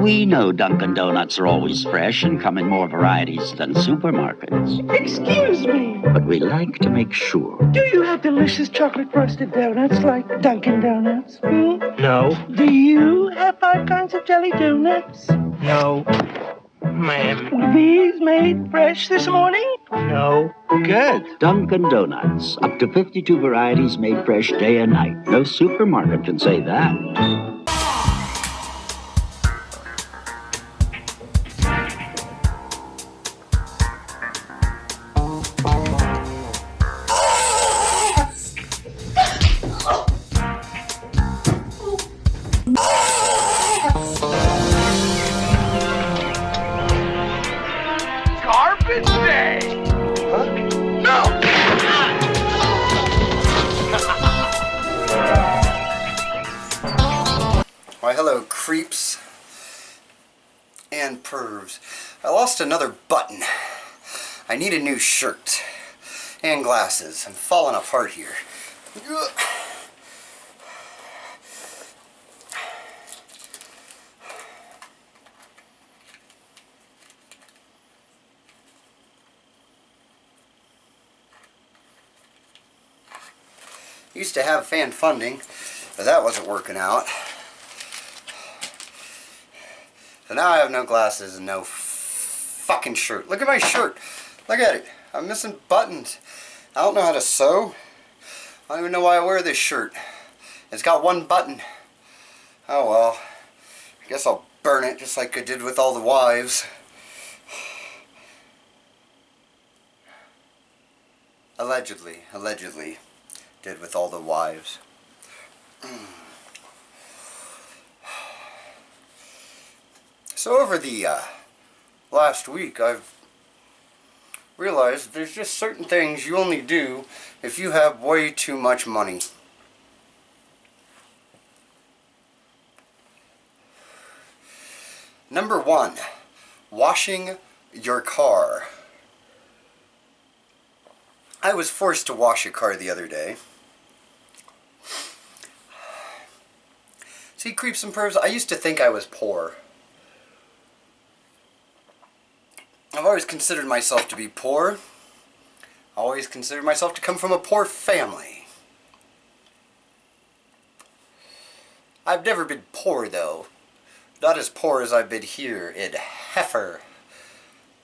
We know Dunkin' Donuts are always fresh and come in more varieties than supermarkets. Excuse me. But we like to make sure. Do you have delicious chocolate frosted donuts like Dunkin' Donuts? No. Do you have 5 kinds of jelly donuts? No. Ma'am. Were these made fresh this morning? No. Good. Dunkin' Donuts. Up to 52 varieties made fresh day and night. No supermarket can say that. Garbage day! Huh? No! Why, hello, creeps and pervs. I lost another button. I need a new shirt and glasses. I'm falling apart here. Used to have fan funding, but that wasn't working out. So now I have no glasses and no fucking shirt. Look at my shirt. Look at it. I'm missing buttons. I don't know how to sew. I don't even know why I wear this shirt. It's got one button. Oh well. I guess I'll burn it just like I did with all the wives. Allegedly did with all the wives. So over the last week, I've realized there's just certain things you only do if you have way too much money. Number 1, washing your car. I was forced to wash a car the other day. See, creeps and pervs, I used to think I was poor. I've always considered myself to be poor. Always considered myself to come from a poor family. I've never been poor, though. Not as poor as I've been here in Heifer.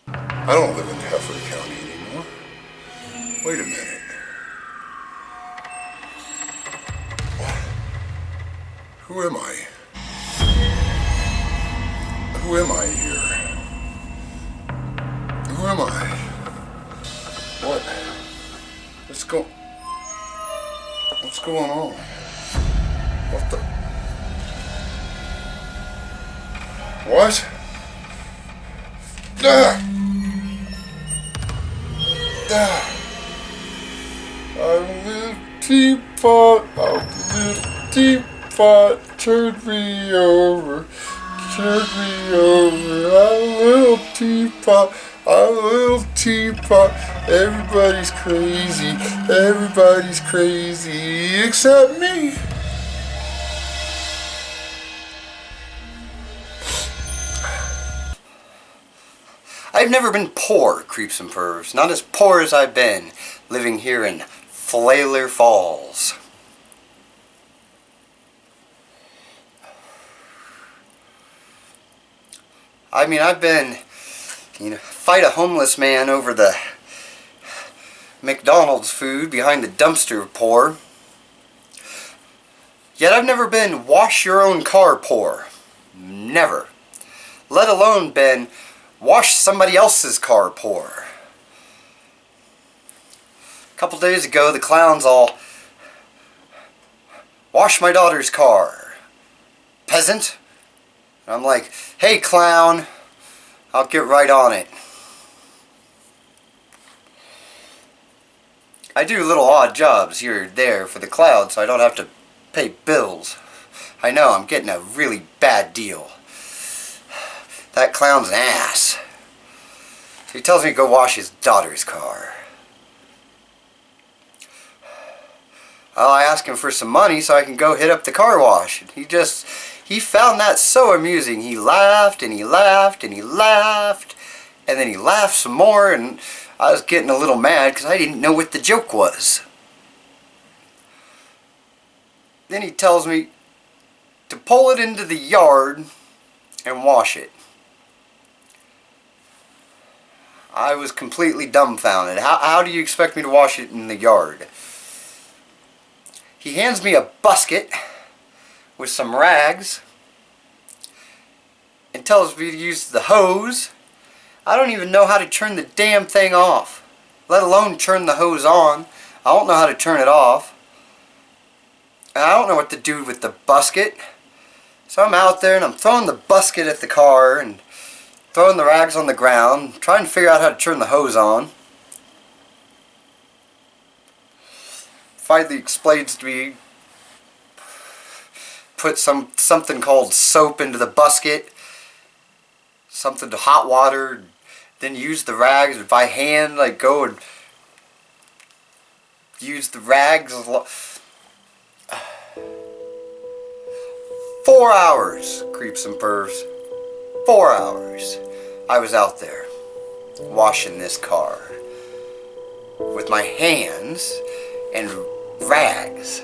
I don't live in Heifer County anymore. Wait a minute. Who am I? Who am I here? Who am I? What? What's going on? What the? What? Ah! Ah! I'm a little teapot. I'm a little teapot. Turn me over. Turn me over. I'm a little teapot. I'm a little teapot. Everybody's crazy. Everybody's crazy except me. I've never been poor, creeps and pervs. Not as poor as I've been living here in Flailer Falls. I mean, I've been, fight a homeless man over the McDonald's food behind the dumpster poor. Yet I've never been wash your own car poor. Never. Let alone been wash somebody else's car poor. A couple days ago, the clowns all wash my daughter's car. Peasant? And I'm like, hey clown, I'll get right on it. I do little odd jobs here or there for the cloud so I don't have to pay bills. I know, I'm getting a really bad deal. That clown's an ass. So he tells me to go wash his daughter's car. Well, I ask him for some money so I can go hit up the car wash. He He found that so amusing. He laughed and he laughed and he laughed. And then he laughed some more, and I was getting a little mad because I didn't know what the joke was. Then he tells me to pull it into the yard and wash it. I was completely dumbfounded. How do you expect me to wash it in the yard? He hands me a basket with some rags and tells me to use the hose. I don't even know how to turn the damn thing off, let alone turn the hose on. I don't know how to turn it off. And I don't know what to do with the basket. So I'm out there and I'm throwing the basket at the car and throwing the rags on the ground, trying to figure out how to turn the hose on. Finally explains to me, put something called soap into the basket, something to hot water, then use the rags by hand, like go and use the rags. 4 hours, creeps and pervs. 4 hours. I was out there washing this car with my hands and rags.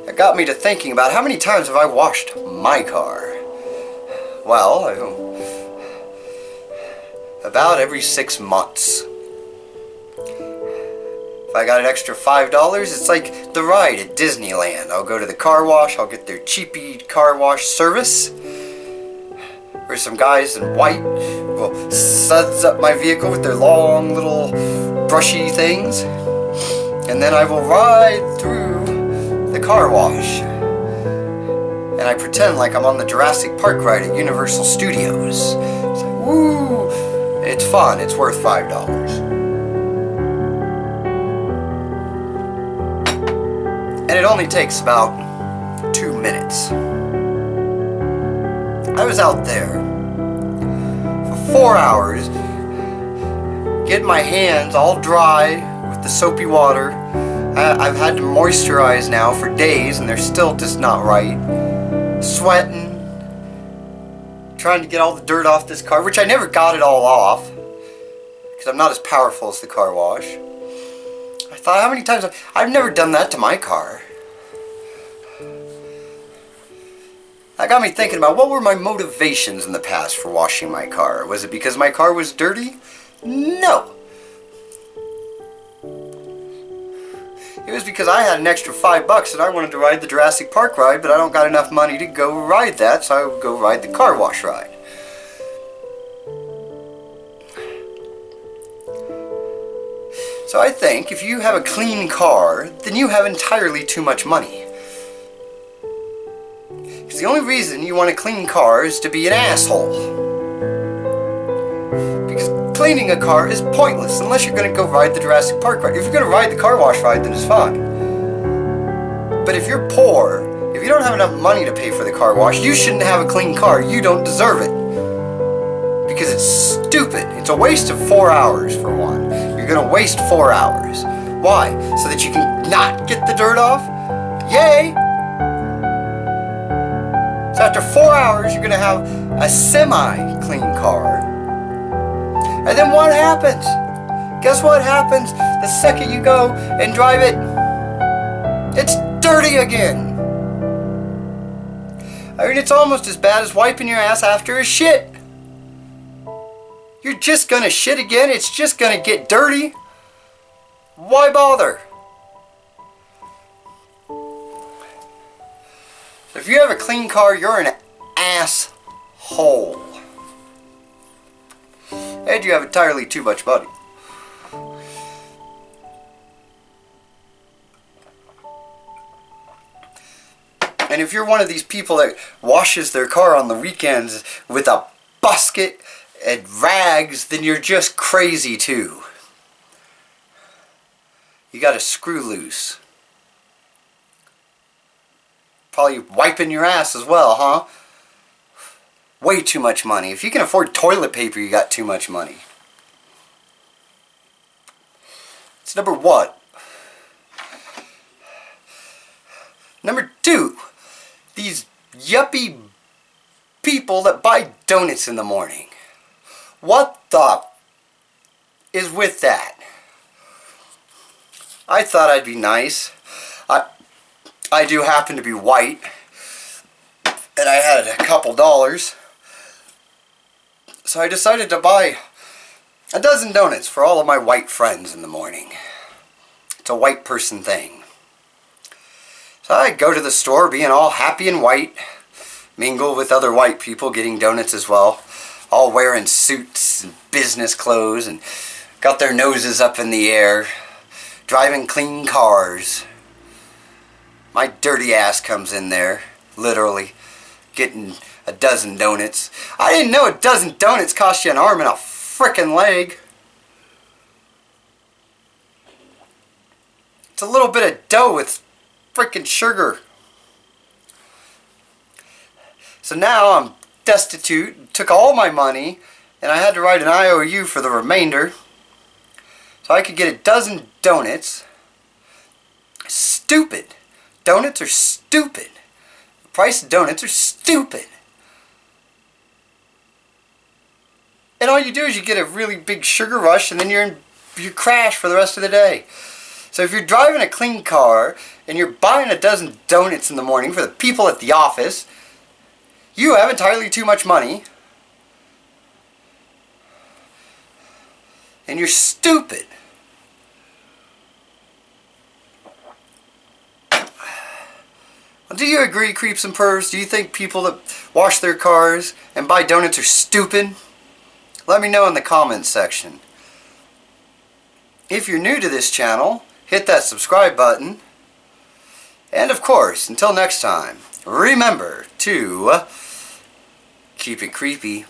It got me to thinking about how many times have I washed my car. Well, about every 6 months. If I got an extra $5, it's like the ride at Disneyland. I'll go to the car wash, I'll get their cheapy car wash service, where some guys in white will suds up my vehicle with their long little brushy things, and then I will ride through the car wash. And I pretend like I'm on the Jurassic Park ride at Universal Studios. It's like, woo! It's fun, it's worth $5. And it only takes about 2 minutes. I was out there for 4 hours, getting my hands all dry with the soapy water. I've had to moisturize now for days and they're still just not right. Sweating, trying to get all the dirt off this car, which I never got it all off because I'm not as powerful as the car wash. I thought, how many times I've never done that to my car. That got me thinking about what were my motivations in the past for washing my car. Was it because my car was dirty? No. It was because I had an extra $5 and I wanted to ride the Jurassic Park ride, but I don't got enough money to go ride that, so I would go ride the car wash ride. So I think if you have a clean car, then you have entirely too much money. Because the only reason you want a clean car is to be an asshole. Because cleaning a car is pointless unless you're going to go ride the Jurassic Park ride. If you're going to ride the car wash ride, then it's fine. But if you're poor, if you don't have enough money to pay for the car wash, you shouldn't have a clean car. You don't deserve it. Because it's stupid. It's a waste of 4 hours for one. You're going to waste 4 hours. Why? So that you can not get the dirt off? Yay! So after 4 hours, you're going to have a semi-clean car. And then what happens? Guess what happens the second you go and drive it? It's dirty again. I mean, it's almost as bad as wiping your ass after a shit. You're just going to shit again. It's just going to get dirty. Why bother? If you have a clean car, you're an asshole. And you have entirely too much money. And if you're one of these people that washes their car on the weekends with a basket and rags, then you're just crazy too. You got a screw loose. Probably wiping your ass as well, huh? Way too much money. If you can afford toilet paper, you got too much money. It's number one. Number two, these yuppie people that buy donuts in the morning. What the is with that? I thought I'd be nice. I do happen to be white, and I had a couple dollars, so I decided to buy a dozen donuts for all of my white friends in the morning. It's a white person thing. So I go to the store being all happy and white, mingle with other white people getting donuts as well, all wearing suits and business clothes and got their noses up in the air, driving clean cars. My dirty ass comes in there, literally, getting a dozen donuts. I didn't know a dozen donuts cost you an arm and a frickin' leg. It's a little bit of dough with frickin' sugar. So now I'm destitute, took all my money, and I had to write an IOU for the remainder so I could get a dozen donuts. Stupid. Donuts are stupid. The price of donuts are stupid. And all you do is you get a really big sugar rush and then you crash for the rest of the day. So if you're driving a clean car and you're buying a dozen donuts in the morning for the people at the office, you have entirely too much money. And you're stupid. Do you agree, creeps and pervs? Do you think people that wash their cars and buy donuts are stupid? Let me know in the comments section. If you're new to this channel, hit that subscribe button. And of course, until next time, remember to keep it creepy.